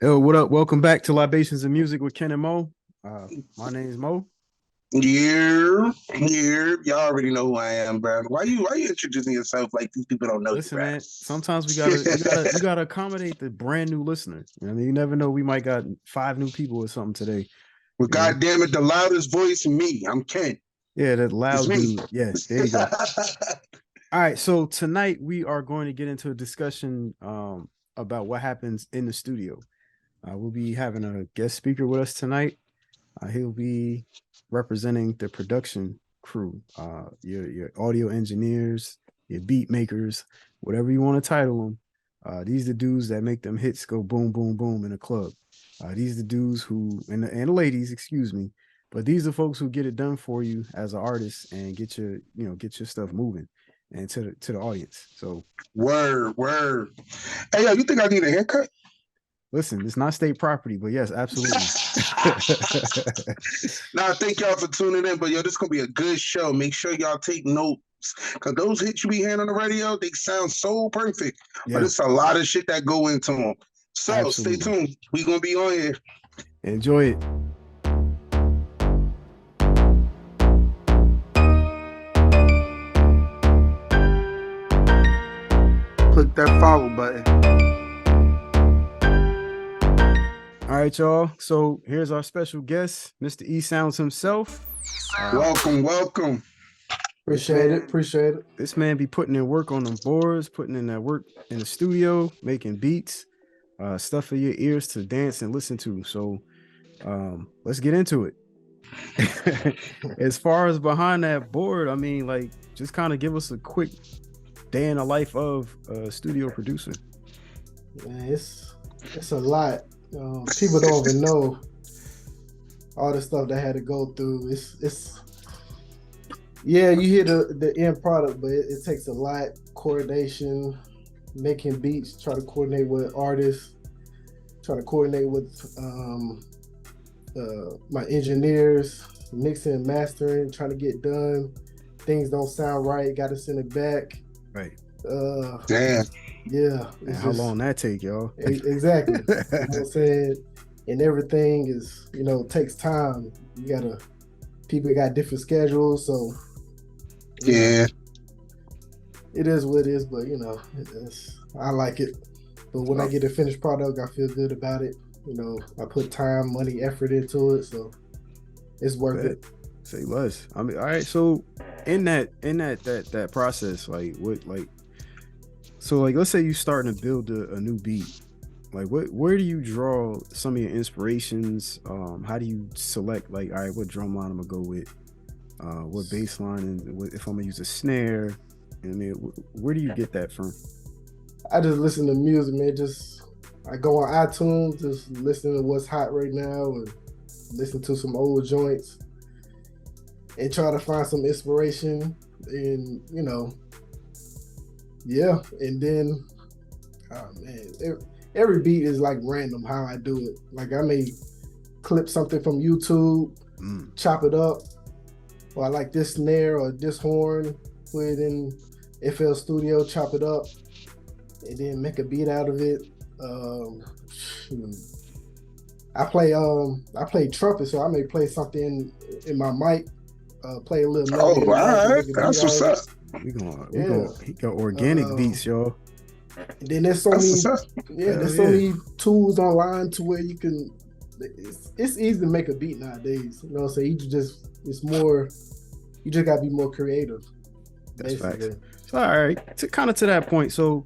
Yo, what up? Welcome back to Libations and Music with Ken and Mo. My name is Mo. Y'all already know who I am, bro. Why you introducing yourself like these people don't know you, Listen, bro? man. Sometimes we gotta accommodate the brand new listener. I mean, you never know. We might got five new people or something today. Well, You know, goddamn it, the loudest voice, me. I'm Ken. yeah, that It's loud me. dude. Yeah, there you go. All right, so tonight we are going to get into a discussion about what happens in the studio. We'll be having a guest speaker with us tonight. He'll be representing the production crew, your audio engineers, your beat makers, whatever you want to title them. These are the dudes that make them hits go boom, boom, boom in a club. These are the dudes who and the ladies, excuse me, but these are folks who get it done for you as an artist and get your stuff moving and to the audience. So Word. Hey, yo, you think I need a haircut? listen, it's not state property, but yes, absolutely. Nah, thank y'all for tuning in. But yo, this is gonna be a good show. Make sure y'all take notes. Cause those hits you be hearing on the radio, they sound so perfect. But Yeah, it's a lot of shit that go into them. So stay absolutely. tuned. We gonna be on here. Enjoy it. Click that follow button. All right, y'all. So here's our special guest, Mr. E Sounds himself. Uh, Welcome. this Appreciate it. man, Appreciate it. this man be putting in work on them boards, putting in that work in the studio, making beats, stuff for your ears to dance and listen to. So let's get into it. As far as behind that board, I mean, like, just kind of give us a quick day in the life of a studio producer. Man, it's a lot. People don't even know all the stuff they had to go through. It's yeah, you hear the end product, but it takes a lot. Coordination, making beats, try to coordinate with artists, try to coordinate with my engineers, mixing and mastering, trying to get done. Things don't sound right, got to send it back. Right. Damn. Yeah, And how long that take, y'all? exactly. You know what I'm saying? And everything is, takes time. You gotta people got different schedules, so Yeah. it is what it is. But I like it. But when I get a finished product, I feel good about it. I put time, money, effort into it, so it's worth it. Say less. I mean, all right. So in that process, like what like so like let's say you starting to build a new beat. Like where do you draw some of your inspirations? How do you select like, all right, what drum line I'm gonna go with? What bass line and if I'm gonna use a snare? I mean, where do you get that from? I just listen to music, man. I go on iTunes, just listen to what's hot right now, and listen to some old joints, and try to find some inspiration. And yeah. And then, oh man, every beat is like random how I do it. Like I may clip something from YouTube, chop it up, or I like this snare or this horn, put it in FL Studio, chop it up, and then make a beat out of it. I play trumpet, so I may play something in my mic, play a little Oh, melody, all right. make a beat That's out what's of up. it. He got organic beats, y'all. And then there's so That's many, what's up. there's so many tools online to where you can. It's easy to make a beat nowadays. You know what I'm saying? You just gotta be more creative. That's basically. facts. So, all right, to that point. So,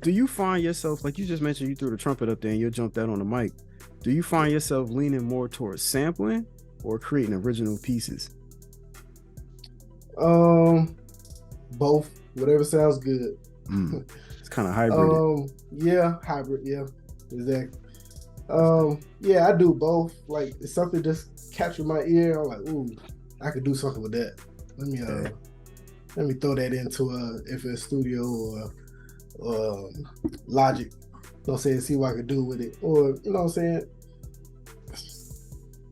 do you find yourself, like you just mentioned, you threw the trumpet up there and you jumped out on the mic? Do you find yourself leaning more towards sampling or creating original pieces? Both, whatever sounds good. It's kind of hybrid. Yeah, hybrid. Yeah, exactly. Yeah, I do both. Like if something just captured my ear, I'm like, ooh, I could do something with that. Let me throw that into a FL Studio or Logic. You know what I'm saying? See what I could do with it. Or, you know what I'm saying?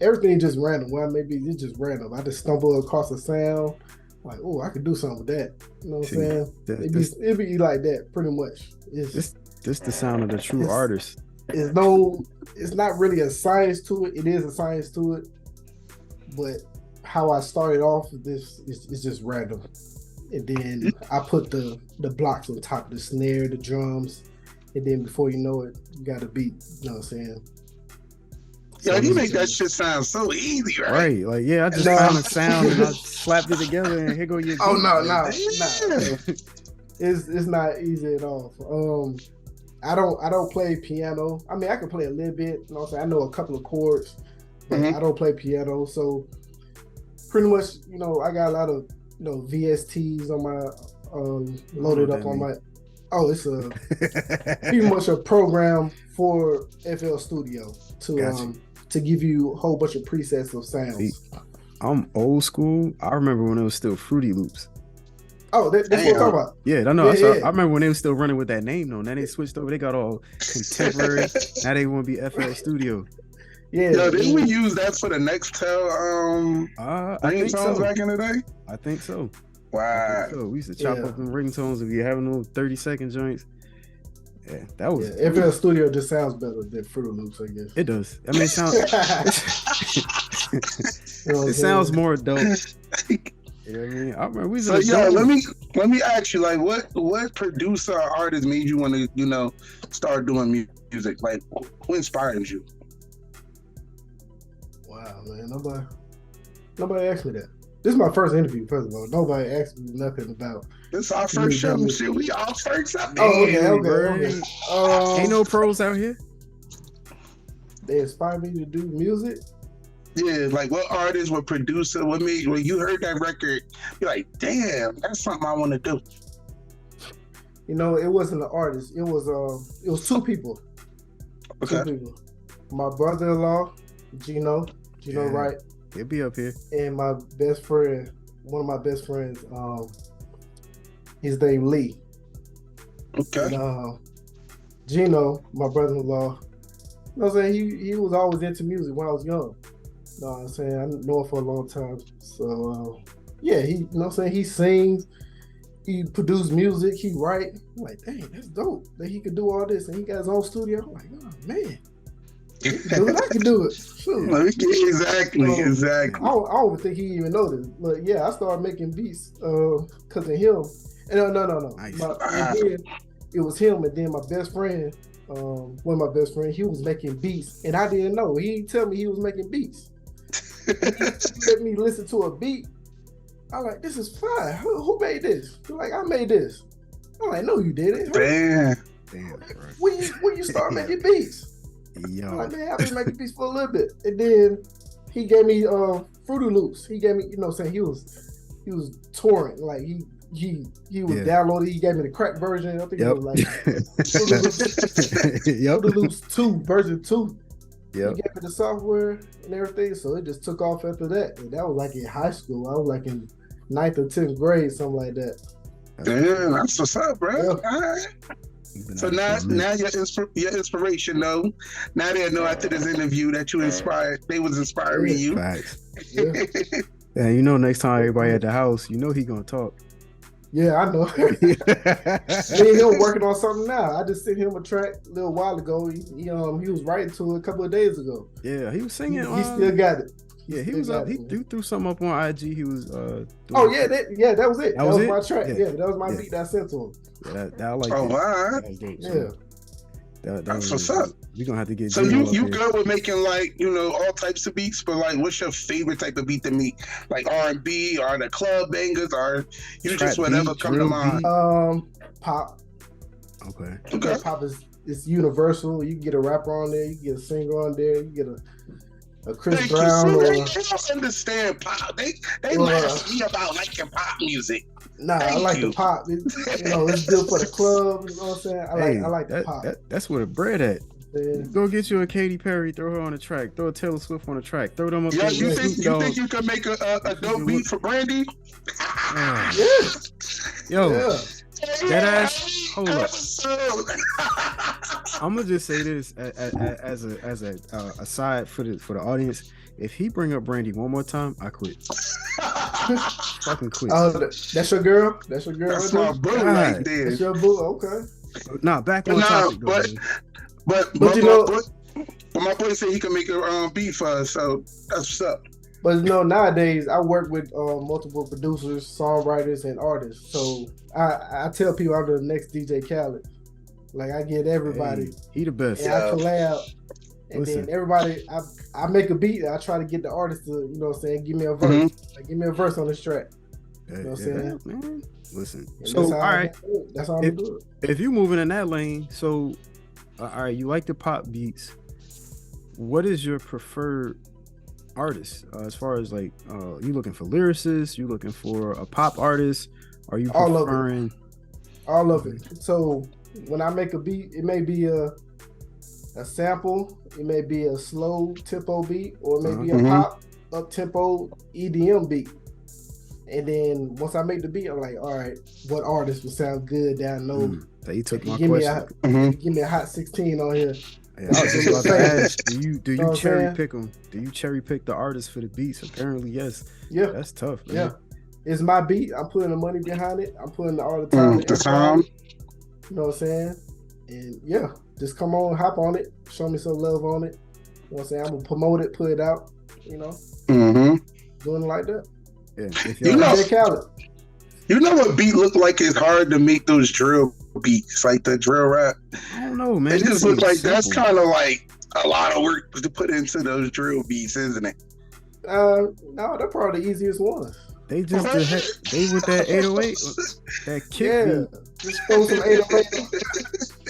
Everything just random. Well, maybe it's just random. I just stumble across a sound. Like, oh, I could do something with that. You know what I'm saying? It'd be like that, pretty much. This the sound of the true artist. it's not really a science to it. It is a science to it, but how I started off with this is just random. And then I put the blocks on top of the snare, the drums, and then before you know it, you got a beat. You know what I'm saying? Yeah, you make that shit sound so easy, right? Right, like I just found a sound and I slapped it together and here go your beat. Oh no. It's not easy at all. I don't play piano. I mean, I can play a little bit. You know what I'm saying? I know a couple of chords, but I don't play piano. So pretty much, I got a lot of VSTs on my loaded up on my. Oh, it's pretty much a program for FL Studio to give you a whole bunch of presets of sounds. See, I'm old school. I remember when it was still Fruity Loops. Oh, that's what I'm talking about. Yeah, I know. I remember when they were still running with that name though. Now they switched over. They got all contemporary. Now they want to be FL Studio. Yeah. Yo, didn't we use that for the Nextel ringtones back in the day? I think so. Wow. So we used to chop up them ringtones if you having those 30-second joints. Yeah, that was. Yeah, FL Studio just sounds better than Fruity Loops, I guess. It does. I mean, it sounds. It sounds more adult. You know what I mean? I remember we. So let me ask you, like, what producer or artist made you want to, start doing music? Like, who inspired you? Wow, man, nobody asked me that. This is my first interview, first of all. Nobody asked me nothing about. This is our first show. Shit, we all first up. Oh, okay. Ain't no pros out here. They inspired me to do music. Yeah, like what artist, what producer, what made when you heard that record, you're like, damn, that's something I want to do. It wasn't an artist. It was two people. Okay. 2 people. My brother-in-law, Gino, Wright. He'll be up here. And my best friend, one of my best friends, his name Lee. Okay. And, Gino, my brother-in-law, you know what I'm saying? He was always into music when I was young. You know what I'm saying? I know him for a long time. So, yeah, he, you know what I'm saying? He sings, he produced music, he write. I'm like, dang, that's dope that he could do all this. And he got his own studio. I'm like, oh, man. He can do it, I can do it. Shoot. Exactly. I don't think he even know this. But yeah, I started making beats because of him. And no. Nice. It was him, and then my best friend, one of my best friends, he was making beats, and I didn't know. He didn't tell me he was making beats. He let me listen to a beat. I'm like, this is fine. Who made this? He's like, I made this. I'm like, no, you didn't. Damn. When you start making beats? Yo. I'm like, man, I've been making beats for a little bit. And then he gave me Fruity Loops. He gave me, you know what I'm saying, he was touring. Like he was downloading. He gave me the crack version. I think it was like Fruity Loops 2, version 2. Yep. He gave me the software and everything. So it just took off after that. And that was like in high school. I was like in 9th or 10th grade, something like that. Damn, that's what's up, bro. Yeah. All right. So now your inspiration, though. Now they know after this interview that you inspired. They was inspiring you. Facts. Yeah, next time everybody at the house, he gonna talk. Yeah, I know. Me and him working on something now. I just sent him a track a little while ago. He was writing to it a couple of days ago. Yeah, he was singing. He still got it. Yeah, he was up. He threw something up on IG. He was. That was it. That was my track. Yeah, that was my beat that I sent to him. Yeah, that I like. Oh, wow. Yeah. That's what's up. We're gonna have to get. So you good with making all types of beats, but what's your favorite type of beat to make? Like R&B or the club bangers, or you Trap just whatever beat, come to mind? Pop. Okay. Pop is universal. You can get a rapper on there. You can get a singer on there. You get a Chris Brown. They don't understand pop. They laugh me about liking pop music. Nah, I like the pop. It's good for the club. You know what I'm saying? I like the pop. That's where the bread at. Yeah. Go get you a Katy Perry, throw her on the track. Throw a Taylor Swift on the track. Throw them up there. You think you can make a dope beat for Brandy? Yo, that ass. Hold up. I'm gonna just say this as a aside for the audience. If he bring up Brandy one more time, I quit. Fucking quit. That's your girl. That's your girl. That's my boo right there. That's your boo. Okay. Nah, back on topic though. But my boy said he can make a beat for us, so that's what's up. But nowadays I work with multiple producers, songwriters, and artists. So I tell people I'm the next DJ Khaled. Like I get everybody. Hey, he the best. And I collab. And then everybody, I make a beat. I try to get the artist to, you know what I'm saying, give me a verse. Mm-hmm. Like, give me a verse on this track. You know what I'm saying? Man. Listen. And so, all right. That's how I'm doing it. If you're moving in that lane, so, all right, you like the pop beats. What is your preferred artist as far as like, you looking for lyricists? You looking for a pop artist? Are you preferring? All of it. So, when I make a beat, it may be a sample, it may be a slow tempo beat, or it may be a pop up tempo EDM beat. And then once I make the beat, I'm like, all right, what artist would sound good that I know? You took my question. Give me a hot 16 on here. Yeah, I was just about to ask, do you cherry pick them? Do you cherry pick the artists for the beats? Apparently, yes. Yeah. That's tough, man. Yeah. It's my beat. I'm putting the money behind it. I'm putting all the time. The time. You know what I'm saying? And yeah, just come on, hop on it, show me some love on it. You know what I'm saying? I'm gonna promote it, put it out, you know. Doing it like that. Yeah. You know what beat look like it's hard to make those drill beats, like the drill rap? I don't know, man. It just looks like that's kind of like a lot of work to put into those drill beats, isn't it? No, they're probably the easiest ones. They just they with that 808, that kick beat. Just throw some 808.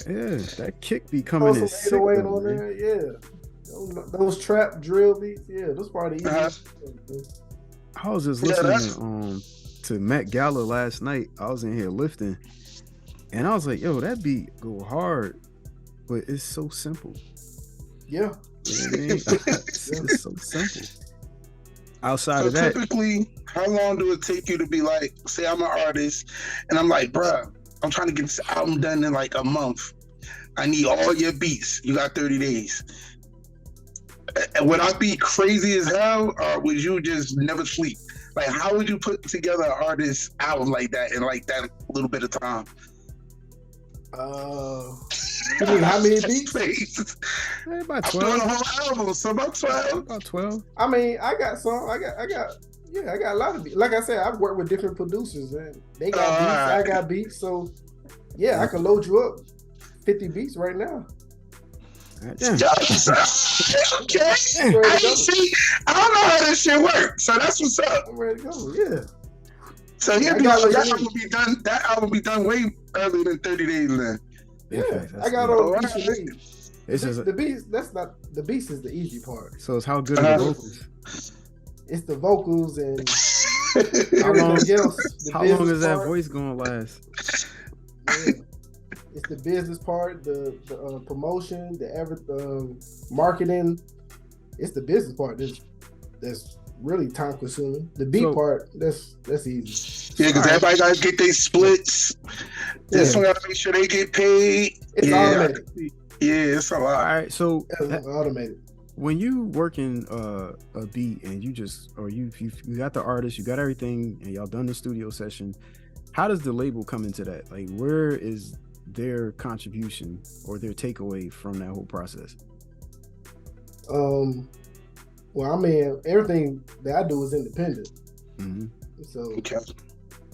Yeah, that kick beat coming in sick. 808 on there, yeah. Those trap drill beats, yeah, those probably the easiest. I was just listening to Met Gala last night. I was in here lifting, and I was like, "Yo, that beat go hard, but it's so simple." Yeah, you know what I mean? It's so simple. Outside of that, typically, how long do it take you to be like, say I'm an artist, and I'm like, bruh, I'm trying to get this album done in like a month. I need all your beats. You got 30 days. Would I be crazy as hell, or would you just never sleep? Like, how would you put together an artist album like that in like that little bit of time? You mean how many beats? About 12. I'm doing a whole album, so about 12. About 12. I mean, I got a lot of beats. Like I said, I've worked with different producers, and they got beats. I got beats, so yeah, I can load you up 50 beats right now. Okay. I don't know how this shit works, so that's what's up. I'm ready to go. Yeah. So that album be done way earlier than 30 days then. Yeah, I got all the beats you need. It's just the beats. That's not the beats. Is the easy part. So it's how good are the vocals? It's the vocals and how long is that part. voice gonna last? Yeah. It's the business part, the promotion, the marketing. It's the business part that's really time consuming. The beat part, that's easy. Yeah, because everybody gotta get their splits. This one gotta make sure they get paid. It's automated. Yeah, it's a lot. All right, so it's automated. When you working a beat and you got the artist, you got everything, and y'all done the studio session, how does the label come into that? Like, where is their contribution or their takeaway from that whole process? Well, I mean, everything that I do is independent. So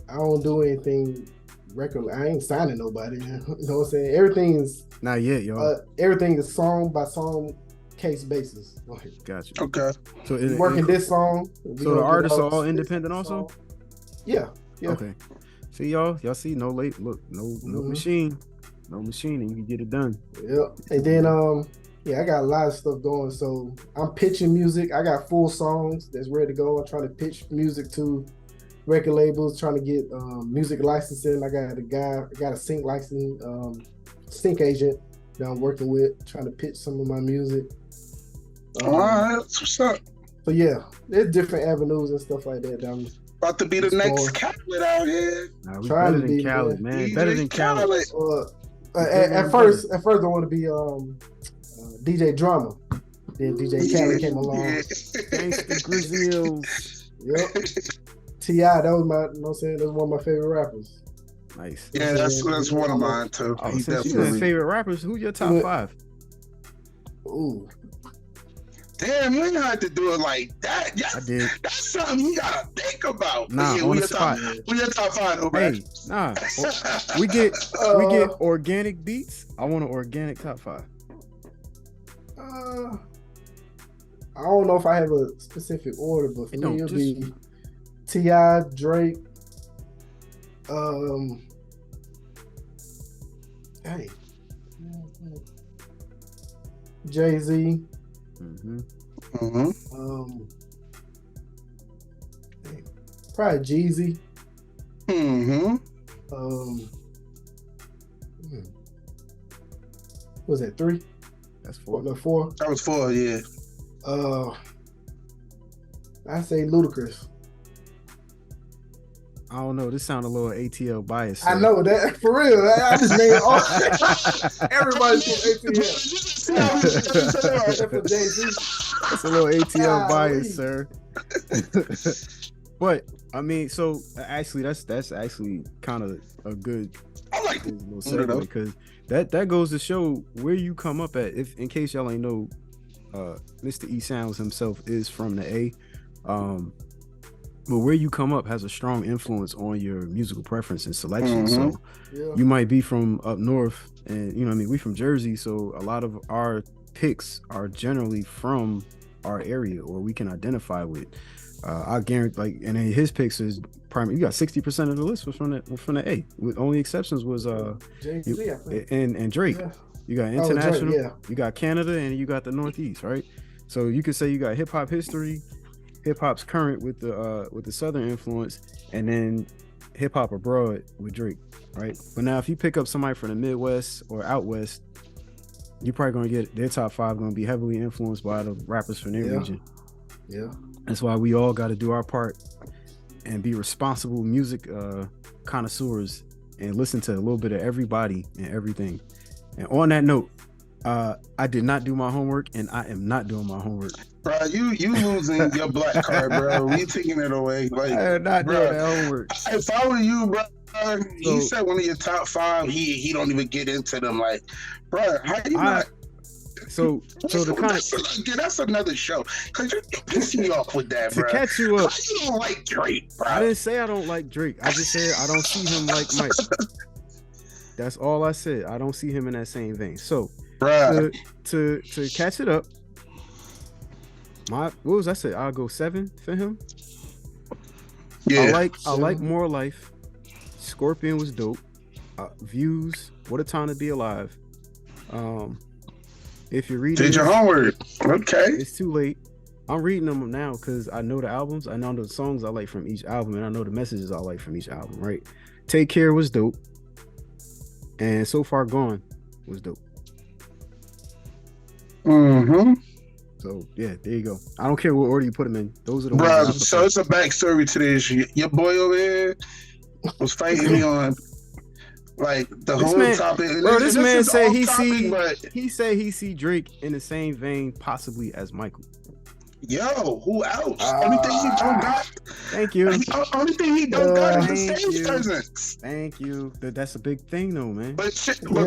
I don't do anything regular. I ain't signing nobody. You know what I'm saying? Everything's not yet, y'all. Everything is song by song, case basis. Gotcha. Okay. So working this song. So the artists are all independent also? Yeah. Okay. See y'all see no machine. No machine, and you can get it done. Yeah. And then I got a lot of stuff going. So I'm pitching music. I got full songs that's ready to go. I'm trying to pitch music to record labels, trying to get music licensing. I got a sync license, sync agent that I'm working with, trying to pitch some of my music. All right, that's what's up. So yeah, there's different avenues and stuff like that. I'm about to be the next Khaled out here. Nah, we better than Khaled, man. Better than Khaled. At first I want to be DJ Drama. Then DJ Khaled came along. Gangsta Grizzles. Yep. T.I., that was my, you know what I'm saying, that's one of my favorite rappers. Nice. Yeah, that's one of mine too. Since you favorite rappers, who's your top 5? Ooh. Damn, you ain't had to do it like that. I did. That's something you gotta think about. Nah, Yeah, on we the your top, spot. we your top five, though, bro. Hey, nah. We get organic beats. I want an organic top 5. I don't know if I have a specific order, but for me, it'll be T.I., Drake, hey, Jay-Z, probably Jeezy. Was that 3? That's 4. No, 4. That was 4, yeah. I say Ludacris. I don't know. This sounds a little ATL biased. So. I know that for real. I just named all everybody's from ATL. Except for Jay-Z. That's a little ATL bias, sir. But I mean, so actually, that's actually kind of a good little segue, because that goes to show where you come up at. If in case y'all ain't know, Mr. E Sounds himself is from the A. But where you come up has a strong influence on your musical preference and selection. So you might be from up north, and you know what I mean, we from Jersey, so a lot of our picks are generally from our area, or we can identify with. I guarantee, like, and then his picks is primary. You got 60% of the list was from the A. With only exceptions was Jay-Z, and Drake. Yeah. You got international, Drake, you got Canada, and you got the Northeast, right? So you could say you got hip hop history, hip hop's current with the Southern influence, and then hip hop abroad with Drake, right? But now if you pick up somebody from the Midwest or out West, you're probably gonna get their top 5 gonna be heavily influenced by the rappers from their region. Yeah. That's why we all got to do our part and be responsible music connoisseurs and listen to a little bit of everybody and everything. And on that note, I did not do my homework, and I am not doing my homework. Bro, you losing your black card, bro. We taking it away. Like, I am not doing that homework. If I were you, bro, he said one of your top 5. He don't even get into them. Like, bro, how you not? So the kind of that's another show, because you're pissing me off with that, bro. To catch you up, why you don't like Drake, bro? I didn't say I don't like Drake. I just said I don't see him like Mike. That's all I said. I don't see him in that same vein. So, to catch it up, what was I say? I'll go 7 for him. Yeah, I like More Life. Scorpion was dope. Views. What a Time to Be Alive. If you're reading, did your homework? Okay, it's too late. I'm reading them now because I know the albums, I know the songs I like from each album, and I know the messages I like from each album. Right? Take Care was dope, and So Far Gone was dope. So yeah, there you go. I don't care what order you put them in. Those are the ones. Bro, so it's a backstory to this. Your boy over here was fighting me on. Like the whole topic. Bro, this man said he see Drake in the same vein possibly as Michael. Yo, who else? Only thing he don't got. Thank you. Only thing he don't got is the stage presence. Thank you. That's a big thing though, man. But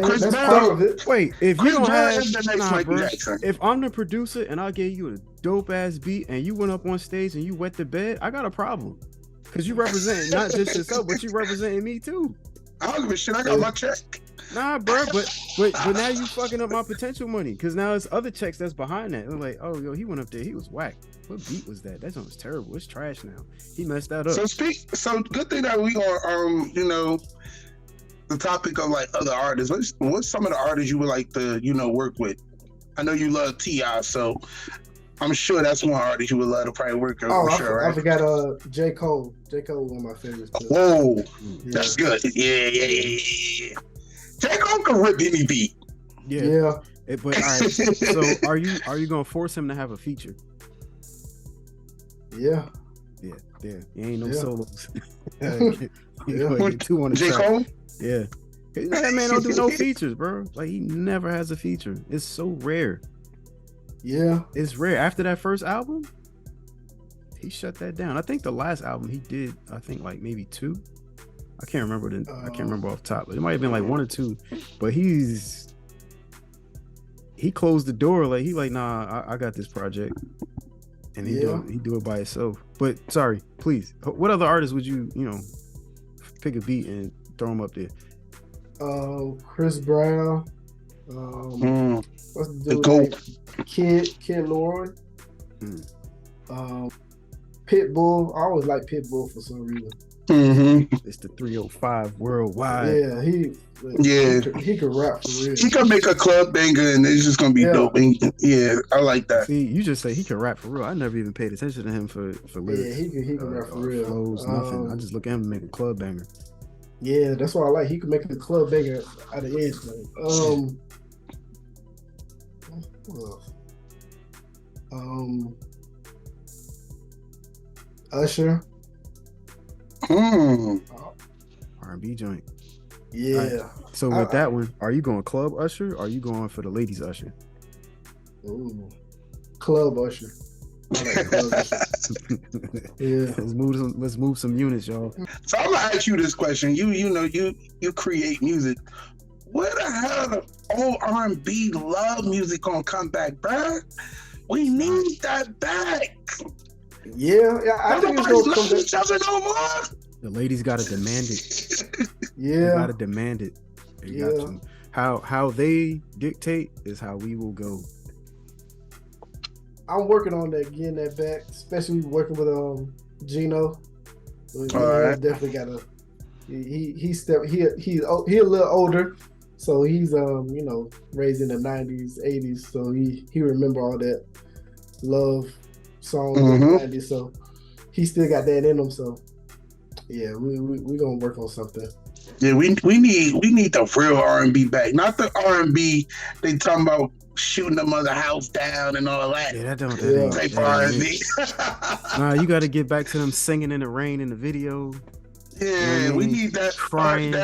Chris Brown. Wait, if Chris you don't Brown have is the next Michael Jackson. If I'm the producer and I gave you a dope ass beat and you went up on stage and you wet the bed, I got a problem. Cause you representing not just yourself, but you representing me too. I don't give a shit. I got my check. Nah, bro, but now you fucking up my potential money, because now it's other checks that's behind that. They're like, oh, yo, he went up there, he was whack. What beat was that? That song was terrible. It's trash now. He messed that up. So good thing that we are the topic of like other artists. What's some of the artists you would like to work with? I know you love T.I., so I'm sure that's one artist you would love to probably work with. I forgot J. Cole. J. Cole, one of my favorites. Whoa, that's good. Yeah. J. Cole can rip any beat. Yeah. But all right. So are you gonna force him to have a feature? Yeah. You ain't no solos. Get 2 on the J. track. Cole? Yeah. That man don't do no features, bro. Like, he never has a feature. It's so rare. Yeah, it's rare. After that first album, he shut that down. I think the last album he did, I think like maybe 2. I can't remember I can't remember off top, but it might have been like 1 or 2. But he's he closed the door. Like he like, nah, I got this project, and Yeah. he do it by himself. But sorry, please. What other artists would you pick a beat and throw them up there? Chris Brown. Mm, What's the the dude GOAT. name? Kid Lauren. Mm. Pitbull. I always like Pitbull for some reason. It's the 305 worldwide. Yeah, Yeah. he could rap for real. He can make a club banger and it's just gonna be dope. And yeah, I like that. See, you just say he can rap for real. I never even paid attention to him for lyrics. Yeah, he can rap for real. Flows, nothing. I just look at him and make a club banger. Yeah, that's what I like. He can make a club banger out of anything. Who else? Usher. R&B joint. Yeah. Right. So with that one, are you going club Usher? Or are you going for the ladies Usher? Ooh, club Usher. I like club Usher. Yeah. Let's move some units, y'all. So I'm gonna ask you this question. You create music. Where the hell the old R&B love music gonna come back, bruh? We need that back. Yeah, I think it's gonna come back. Each other no more. The ladies gotta demand it. Yeah, they gotta demand it. They got to. How they dictate is how we will go. I'm working on that, getting that back, especially working with Gino. Right. Definitely gotta. He's a little older, so he's raised in the 90s, 80s, so he remember all that love songs in the 90s, so he still got that in him. So yeah, we gonna work on something. Yeah, we need the real R&B back, not the R&B they talking about shooting the mother house down and all that. Yeah, that don't type R&B. Nah, you got to get back to them singing in the rain in the video. Yeah, we need that crying.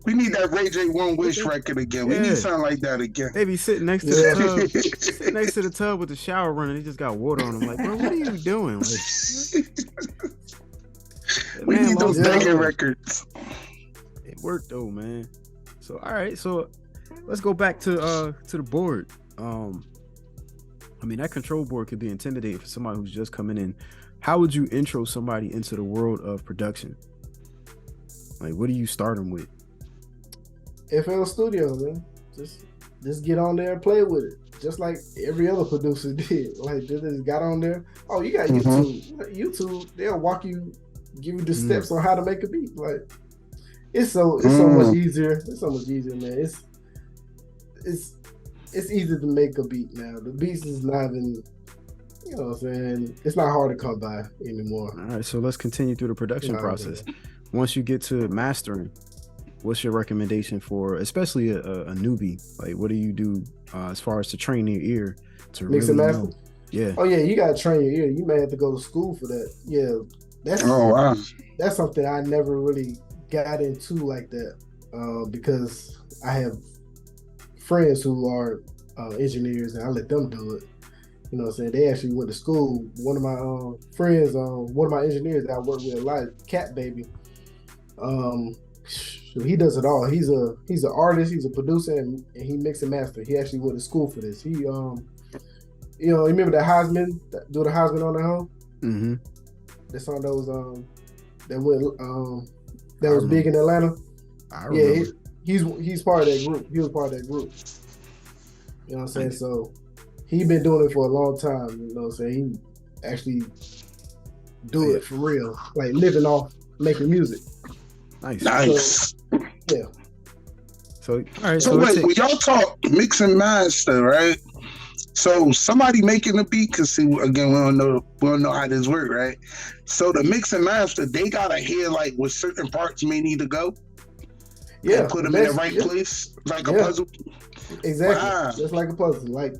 We need that Ray J One Wish record again. We need something like that again. They be sitting next to the tub, sitting next to the tub with the shower running. They just got water on them. Like, bro, what are you doing? Like, we need those banging records. It worked though, man. So all right, so let's go back to the board. I mean, that control board could be intimidating for somebody who's just coming in. How would you intro somebody into the world of production? Like, what do you start them with? FL Studio, man. Just get on there and play with it, just like every other producer did. Like, they just got on there. Oh, you got YouTube. YouTube, they'll walk you, give you the steps on how to make a beat. Like, it's so much easier. It's so much easier, man. It's easy to make a beat now. The beats is not even, you know what I'm saying? It's not hard to come by anymore. All right, so let's continue through the production process. Once you get to mastering, what's your recommendation for, especially a newbie? Like, what do you do as far as to train your ear to mix and master? Yeah. Oh yeah, you gotta train your ear. You may have to go to school for that. Yeah, that's something I never really got into like that because I have friends who are engineers and I let them do it. You know what I'm saying? They actually went to school. One of my friends, one of my engineers that I work with a lot, Cat Baby. He does it all. He's an artist, he's a producer, and he mix and master. He actually went to school for this. He you remember the Heisman, do the Heisman on the home? Mm-hmm. The song that was big in Atlanta. I remember. Yeah, he's part of that group. He was part of that group. You know what I'm saying? So he been doing it for a long time. You know what I'm saying? He actually do it for real, like living off making music. Nice. So, yeah. So all right. So wait, when y'all talk mix and master, right? So somebody making the beat, cause see, again, we don't know how this work, right? So the mix and master, they gotta hear like what certain parts may need to go. Yeah, and put them in the right place, like a puzzle. Exactly, just like a puzzle. Like,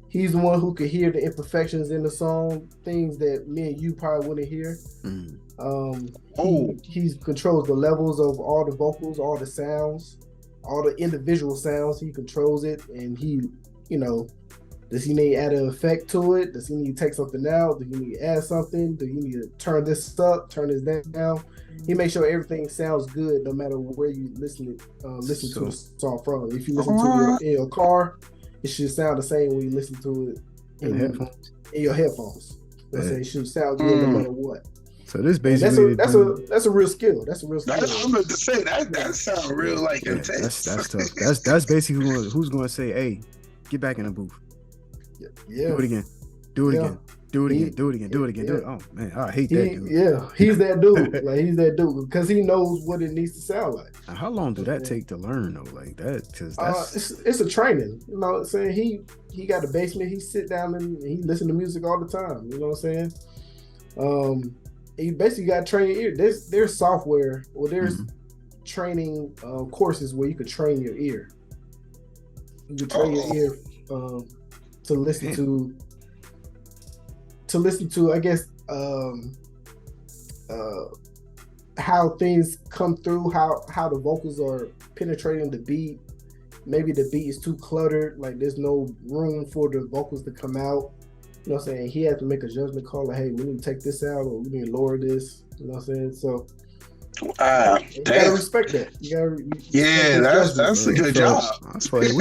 he's the one who could hear the imperfections in the song, things that me and you probably wouldn't hear. He controls the levels of all the vocals, all the sounds, all the individual sounds. He controls it, and he, does he need to add an effect to it? Does he need to take something out? Do he need to add something? Do you need to turn this up, turn this down? He makes sure everything sounds good no matter where you listen to the song from. If you listen to it in your car, it should sound the same when you listen to it In headphones. in your headphones. You know what I'm saying? It should sound good no matter what. So this And basically that's a real skill. That's a real skill. I'm going to say that sounds real like intense. That's tough. That's basically who's going to say, "Hey, get back in the booth. Yeah. Do it again. Do it again. Do it again. Do it again. Do it again. Do it. Oh man, I hate that dude. Yeah, he's that dude. Like he's that dude because he knows what it needs to sound like. Now, how long do that take to learn though? Like that, because that's it's a training. You know what I'm saying? He got a basement. He sit down and he listen to music all the time. You know what I'm saying? You basically got to train your ear. There's software or there's training courses where you could train your ear. You can train your ear to listen to I guess how things come through, how the vocals are penetrating the beat. Maybe the beat is too cluttered, like there's no room for the vocals to come out. You know what I'm saying? He had to make a judgment call like, hey, we need to take this out or we need to lower this. You know what I'm saying? So you gotta respect that. That's a good job. I feel like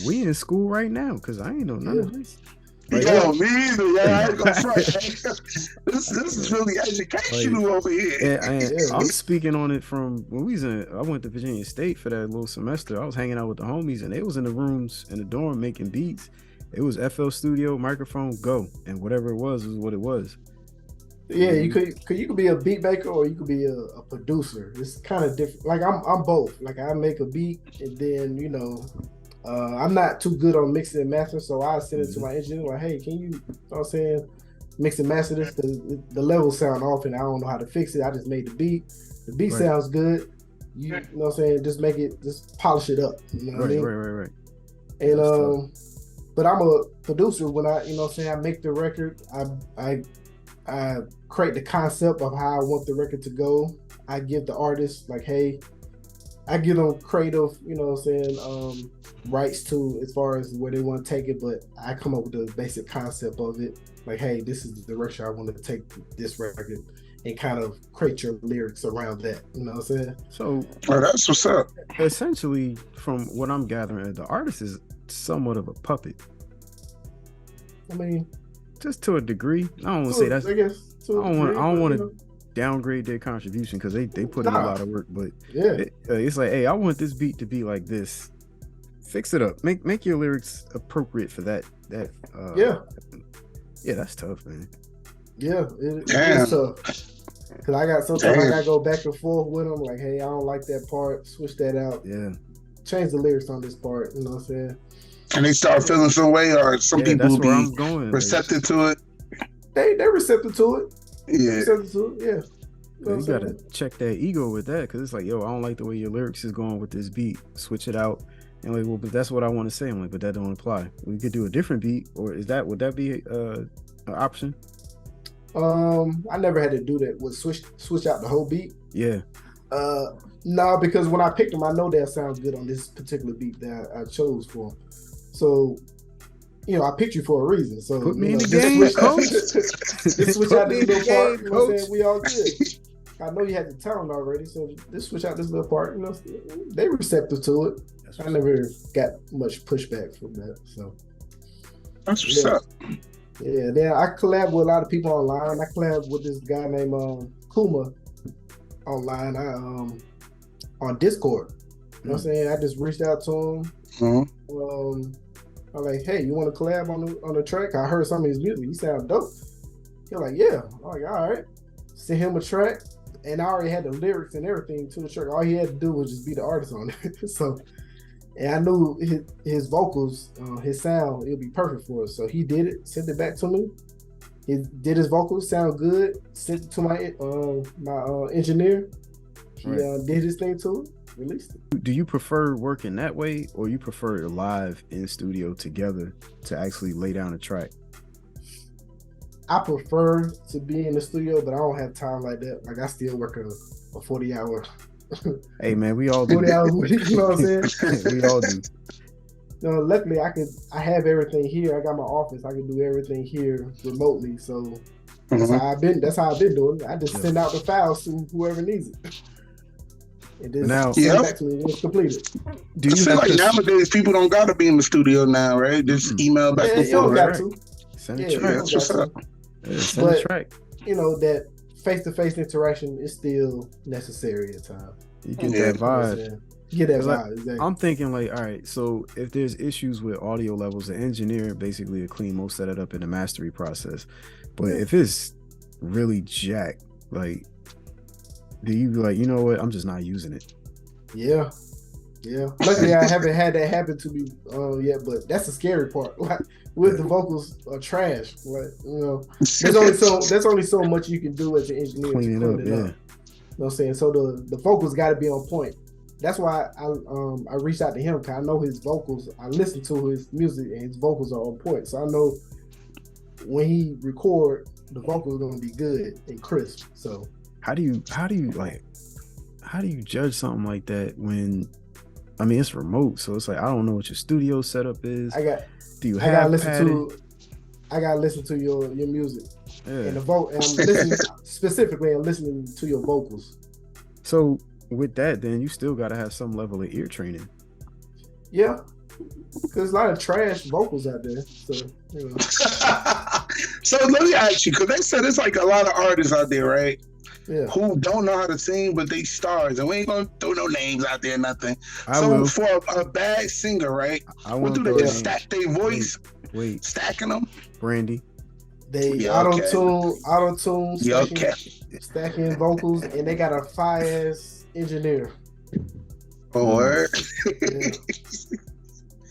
we in school right now because I ain't know none of this. Like, me either. Yeah, I ain't gonna front. This is really educational over here. I'm speaking on it from when I went to Virginia State for that little semester. I was hanging out with the homies and they was in the rooms in the dorm making beats. It was FL Studio, microphone, go, and whatever it was what it was. Yeah, you could be a beat maker or you could be a producer. It's kind of different. Like I'm both. Like I make a beat and then I'm not too good on mixing and mastering, so I send it to my engineer like, hey, can you know what I'm saying, mix and master this? The levels sound off and I don't know how to fix it. I just made the beat. The beat sounds good. You know what I'm saying? Just polish it up. You know what I mean? Right. And but I'm a producer when I I make the record. I create the concept of how I want the record to go. I give the artist like, hey, I give them creative, rights to as far as where they want to take it, but I come up with the basic concept of it. Like, hey, this is the direction I want to take this record and kind of create your lyrics around that. You know what I'm saying? So that's what's up. Essentially, from what I'm gathering, the artist is somewhat of a puppet. I mean, just to a degree. I don't want to say that's. I guess. I don't want to downgrade their contribution because they put in a lot of work. But it's like, hey, I want this beat to be like this. Fix it up. Make your lyrics appropriate for that. Yeah, that's tough, man. Yeah, it is tough. Cause I gotta go back and forth with them. Like, hey, I don't like that part. Switch that out. Yeah. Change the lyrics on this part. You know what I'm saying? And they start feeling some way, or some people will be receptive to it. They receptive to it. Yeah. Receptive to it. Yeah. You gotta check that ego with that, because it's like, yo, I don't like the way your lyrics is going with this beat. Switch it out. And like, well, but that's what I want to say. I'm like, but that don't apply. We could do a different beat, or would that be an option? I never had to do that. Would switch out the whole beat? Yeah. No, because when I picked them, I know that sounds good on this particular beat that I chose for them. So, I picked you for a reason. So put me in the game, coach. Just switch out this little part. You know what I'm saying? We all good. I know you had the talent already, so just switch out this little part. They receptive to it. I never got much pushback from that. So that's what's up. Yeah, then I collab with a lot of people online. I collab with this guy named Kuma online. On Discord. You know what I'm saying? I just reached out to him. Mm-hmm. I'm like, hey, you want to collab on the track? I heard some of his music. He sound dope. He's like, yeah. I'm like, all right. Send him a track, and I already had the lyrics and everything to the track. All he had to do was just be the artist on it. So, and I knew his vocals, his sound, it'd be perfect for us. So he did it, sent it back to me. He did his vocals, sound good. Sent it to my engineer. He did his thing to it. Released it. Do you prefer working that way, or you prefer live in studio together to actually lay down a track? I prefer to be in the studio, but I don't have time like that. Like, I still work a 40-hour. Hey man, we all do. 40 hours a week, you know what I'm saying? We all do. Luckily, I have everything here. I got my office. I can do everything here remotely. So that's how I've been doing it. I just send out the files to whoever needs it. and then Now, send Yep. it back to me when it's completed. do I you feel have like nowadays people don't gotta be in the studio now, right? Just email back Yeah, and you don't forth. got Right. to. send a Yeah, you track? Yeah, don't that's got what's to. up. Yeah, send a But track. you know that face-to-face interaction is still necessary at times. You get Yeah. that You know what I'm vibe. saying? You get that 'Cause, like, vibe, exactly. I'm thinking like, all right, so if there's issues with audio levels, the engineer basically will clean most of that up in the mastery process. But if it's really jacked, like, do you be like, you know what? I'm just not using it. Yeah. Yeah. Luckily, I haven't had that happen to me yet, but that's the scary part. Like, with the vocals are trash. Like, you know, there's only so much you can do as an engineer Clean to it clean up, it yeah. up. You know what I'm saying? So the vocals got to be on point. That's why I reached out to him because I know his vocals. I listen to his music and his vocals are on point. So I know when he record, the vocals are gonna be good and crisp. So How do you judge something like that when, I mean, it's remote, so it's like I don't know what your studio setup is. I gotta padding? listen to your music Yeah. and the vote. And I'm listening specifically. I'm listening to your vocals. So with that, then you still got to have some level of ear training. Yeah, because there's a lot of trash vocals out there. So you know. So let me ask you, because they said there's like a lot of artists out there, right? Yeah. Who don't know how to sing, but they stars, and we ain't gonna throw no names out there, nothing. I will. For a bad singer, right? I What want do to they just stack their voice? Wait, Stacking them? Brandy. They Yeah, okay. auto-tune, Yeah, okay. stacking vocals, and they got a fire-ass engineer. Oh, word. Yeah.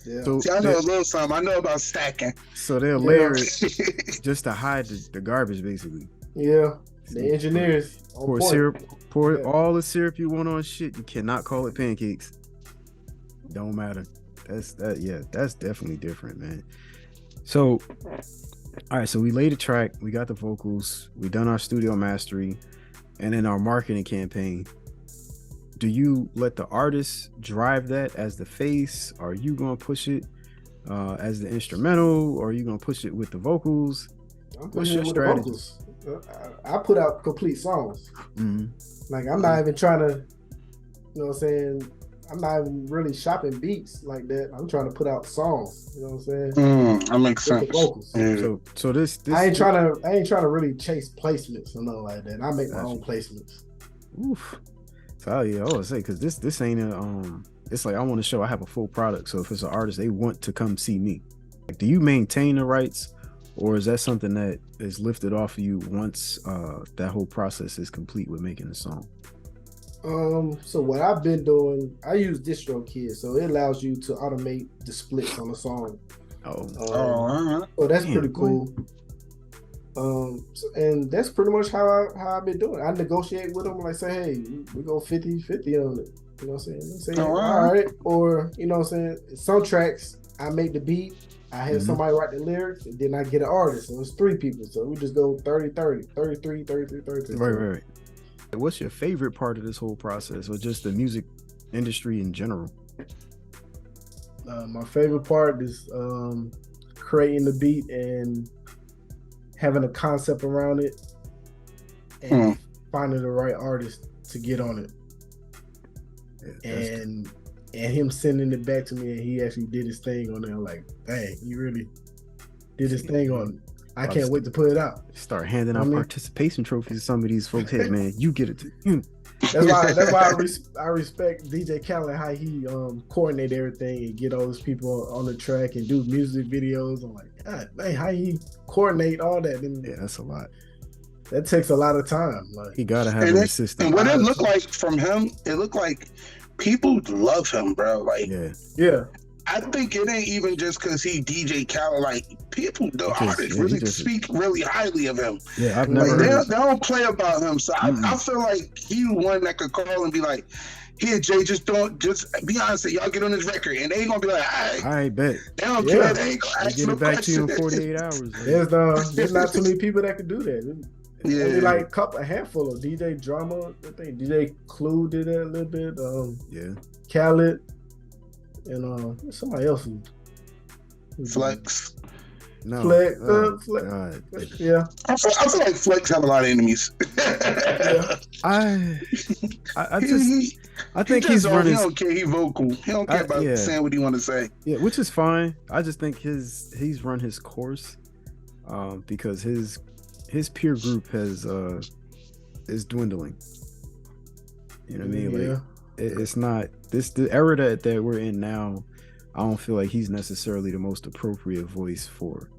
Yeah. So See, I know a little something. I know about stacking. So they'll layer it just to hide the garbage, basically. Yeah, the engineers on Pour point. syrup, pour Yeah. all the syrup you want on shit. You cannot call it pancakes. Don't matter. That's definitely different, man. So, all right, so we laid a track, we got the vocals, we done our studio mastery, and then our marketing campaign. Do you let the artist drive that as the face? Are you gonna push it as the instrumental, or are you gonna push it with the vocals? I'm What's pushing your it with strategy? the vocals. I put out complete songs. Mm-hmm. Like I'm not even trying to, you know what I'm saying? I'm not even really shopping beats like that. I'm trying to put out songs. You know what I'm saying? That makes With sense. the vocals. Yeah. So this I ain't trying to really chase placements or nothing like that. I make my own placements. Oof. So yeah, I would say because this ain't it's like I want to show I have a full product. So if it's an artist, they want to come see me. Like, do you maintain the rights, or is that something that is lifted off of you once that whole process is complete with making the song? So what I've been doing, I use DistroKid, so it allows you to automate the splits on a song. So that's pretty cool. And that's pretty much how I've been doing. I negotiate with them, like say, hey, we go 50-50 on it. You know what I'm saying? They say, all right. Or, you know what I'm saying? Some tracks, I make the beat, I have somebody write the lyrics, and then I get an artist. So it's 3 people. So we just go 30-30, 33-33. Right. What's your favorite part of this whole process, or just the music industry in general? My favorite part is creating the beat and having a concept around it and finding the right artist to get on it. Yeah, and him sending it back to me, and he actually did his thing on there. Like, dang, he really did his thing on it. I can't wait to put it out. Start handing out participation trophies to some of these folks. Hey, man, you get it. That's why I respect DJ Khaled, how he coordinate everything and get all those people on the track and do music videos. I'm like, God, dang, how he coordinate all that? And yeah, that's a lot. That takes a lot of time. Like, he gotta have an assistant. And what it looked like from him, it looked like people love him, bro. Like, yeah. I think it ain't even just because he DJ Khaled. Like, people, the artists really speak really highly of him. Yeah, I've never. Like, they don't play about him. So I feel like he one that could call and be like, "Here, Jay, just be honest. Y'all get on this record," and they ain't gonna be like, "All right, bet." They don't care. They ain't gonna ask get no it back question. to you in 48 hours. There's not too many people that can do that. Yeah, only like a handful of DJ Drama. I think DJ Clue did that a little bit. Khaled and somebody else. Flex. No. Flex. God. Yeah. I feel like Flex have a lot of enemies. I I He think just he's running. he don't care. He vocal. He don't care about yeah, saying what he want to say. yeah, which is fine. I just think he's run his course, because his peer group is dwindling. You know what I mean? Yeah. Like it's not the era that we're in now. I don't feel like he's necessarily the most appropriate voice for.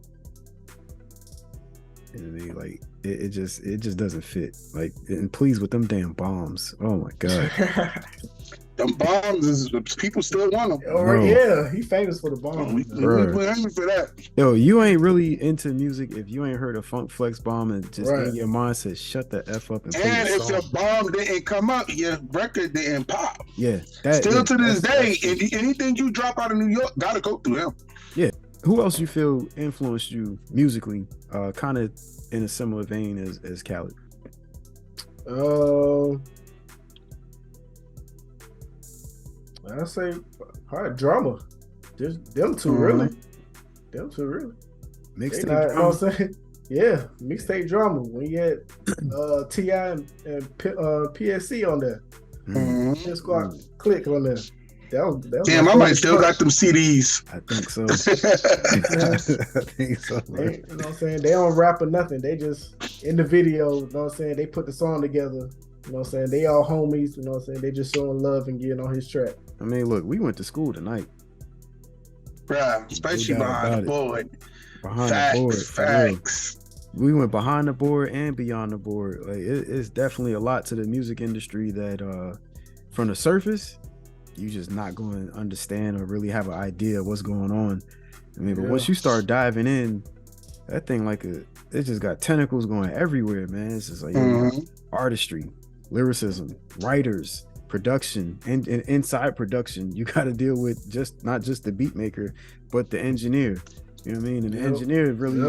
You know what I mean? Like it just doesn't fit. Like, and please with them damn bombs. Oh my god. Them bombs is people still want them. Oh, No. yeah, he famous for the bomb. We aiming for that. Yo, you ain't really into music if you ain't heard a Funk Flex bomb and just in your mind says shut the F up and play And the if song. your bomb didn't come up, your record didn't pop. Yeah, Still to this day, anything you drop out of New York gotta go through him. Yeah. Who else you feel influenced you musically, kind of in a similar vein as Khaled? I say hard drama. Just them two really. Them two really. Mixtape You know drama. what I'm saying? Yeah, mixtape drama. When you had T.I. and PSC on there. Just go out, click on there. That was Damn, I might still got them CDs. I think so. I think so. You know what I'm saying? They don't rap or nothing. They just in the video, you know what I'm saying? They put the song together. You know what I'm saying? They all homies, you know what I'm saying? They just showing love and getting on his track. I mean, look, we went to school tonight. Bruh, especially behind the board. Behind Facts, the board. facts. We went behind the board and beyond the board. Like it's definitely a lot to the music industry that from the surface, you just not going to understand or really have an idea of what's going on. I mean, but once you start diving in, that thing it just got tentacles going everywhere, man. It's just like artistry, lyricism, writers, production, and inside production. You got to deal with not just the beat maker, but the engineer. You know what I mean? And the engineer really,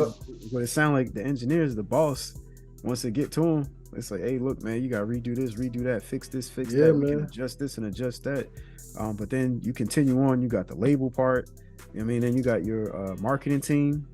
what it sound like, the engineer is the boss. Once they get to him, it's like, hey, look, man, you got to redo this, redo that, fix this, fix that. We can adjust this and adjust that. But then you continue on. You got the label part. You know what I mean? Then you got your marketing team.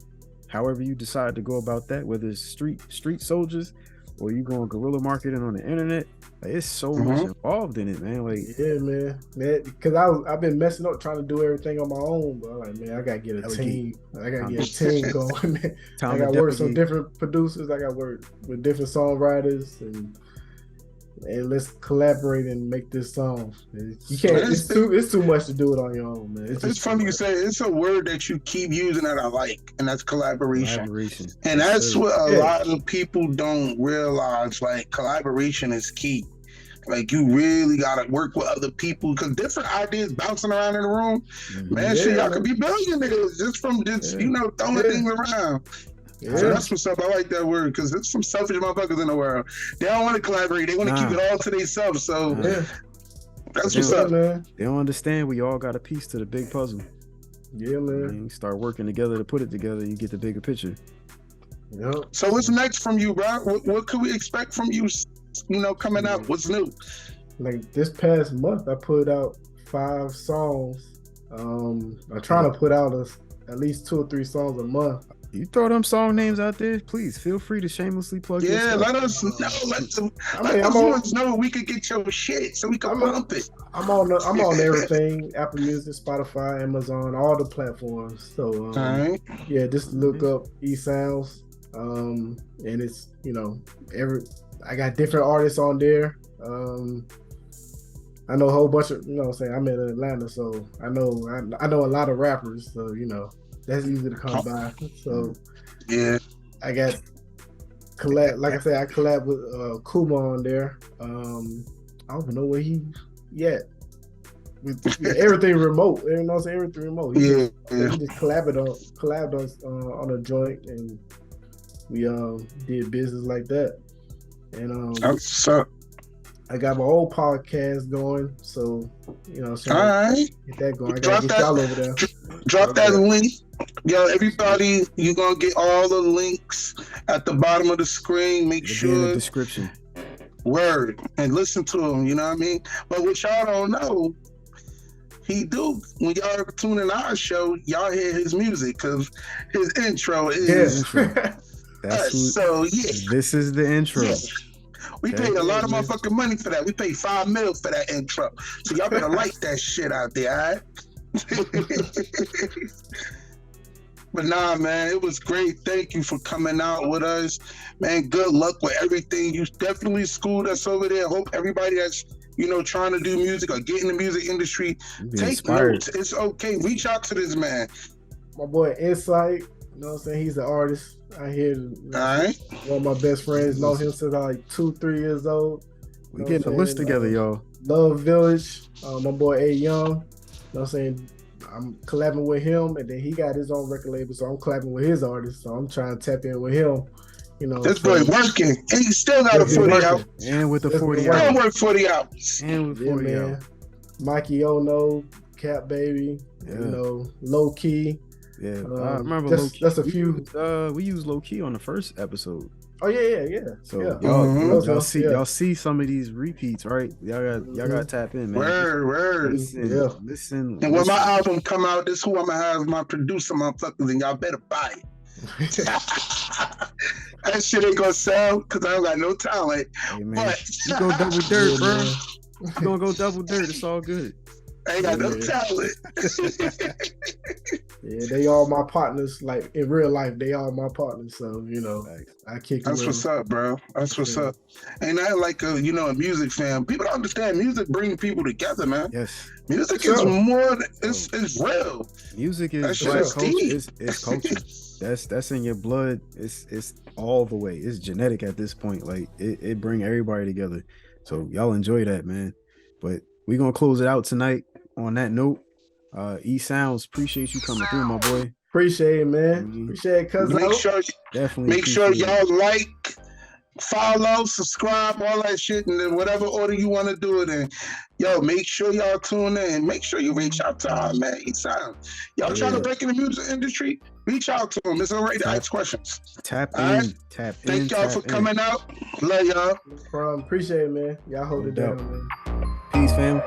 However you decide to go about that, whether it's street soldiers or you going guerrilla marketing on the internet, like, it's so much involved in it, man. Like, yeah, man. Because I've been messing up trying to do everything on my own, but I'm like, man, I gotta get a team. I gotta get a team going. I gotta work with some different producers. I gotta work with different songwriters and let's collaborate and make this song. You can't. It's too much to do it on your own, man. It's funny you say it's a word that you keep using that I like, and that's collaboration. And that's what a lot of people don't realize. Like, collaboration is key. Like, you really gotta work with other people because different ideas bouncing around in the room. Man, shit, y'all could be billionaires just from just throwing things around. Yeah. So that's what's up. I like that word because there's some selfish motherfuckers in the world. They don't want to collaborate. They want to keep it all to themselves. So that's what's up, man. They don't understand we all got a piece to the big puzzle. Yeah, man. And you start working together to put it together, you get the bigger picture. Yep. So what's next from you, bro? What could we expect from you? Coming out. What's new? Like this past month, I put out 5 songs. I'm trying to put out at least 2 or 3 songs a month. You throw them song names out there, please feel free to shamelessly plug. Yeah, let us know. Let us know we could get your shit so we can bump it. I'm on everything: Apple Music, Spotify, Amazon, all the platforms. So yeah, just look up eSounds, and it's I got different artists on there. I know a whole bunch of I'm in Atlanta, so I know a lot of rappers. So that's easy to come by. So yeah, I got I collab with Kuma on there. I don't even know where he yet. With everything remote, everything remote. He just collabed on a joint, and we did business like that. And I got my old podcast going, so all right, get that going. I gotta get y'all over there. Drop that link. Yo, everybody, you're gonna get all the links at the bottom of the screen. Make sure in the description. Word, and listen to him, you know what I mean? But what y'all don't know, he do, when y'all tune in our show, y'all hear his music because his intro is This is the intro. Yeah. We Okay. paid a lot of man. motherfucking money for that. We paid $5 million for that intro. So y'all better like that shit out there, all right? But nah, man, it was great. Thank you for coming out with us. Man, good luck with everything. You definitely schooled us over there. Hope everybody that's, trying to do music or get in the music industry, Be take inspired. notes. It's okay. Reach out to this man. My boy Insight, you know what I'm saying? He's an artist out here. All right. One of my best friends know him since I was like 2-3 years old. We getting the list together, y'all. Love Village, my boy A Young. You know what I'm saying? I'm collabing with him, and then he got his own record label, so I'm collabing with his artist. So I'm trying to tap in with him. This boy working, and he still got a 40 out. And with the 40 Still out. work 40 hours. And with 40 out. Mikey Ono, Cap Baby, Low Key. Yeah, I remember Low Key. That's a few. We used Low Key on the first episode. Oh yeah. So yeah. y'all see some of these repeats, right? Y'all gotta tap in, man. Word. Listen. And when my album come out, this who I'm gonna have my producer motherfuckers, and y'all better buy it. That shit ain't gonna sell because I don't got no talent. Hey, man, but you go double dirt, bro. You gonna go double dirt? It's all good. I ain't got no talent. Yeah, they all my partners. Like in real life, they all my partners. So I kick. That's what's up, bro. That's what's up. Ain't that like a music fan? People don't understand music brings people together, man. Yes. Music is more. It's real. Music is black culture. It's culture. That's in your blood. It's all the way. It's genetic at this point. Like it bring everybody together. So y'all enjoy that, man. But we gonna close it out tonight on that note. E Sounds, appreciate you coming through, my boy. Appreciate it, man. Appreciate it, cousin. Make sure y'all like, follow, subscribe, all that shit, and then whatever order you want to do it in. Yo, make sure y'all tune in. Make sure you reach out to our man E Sounds. Y'all trying to break in the music industry? Reach out to him. It's all right to ask questions. Tap in. Thank y'all for coming out. Love y'all. Appreciate it, man. Y'all hold it down, man. Peace, fam.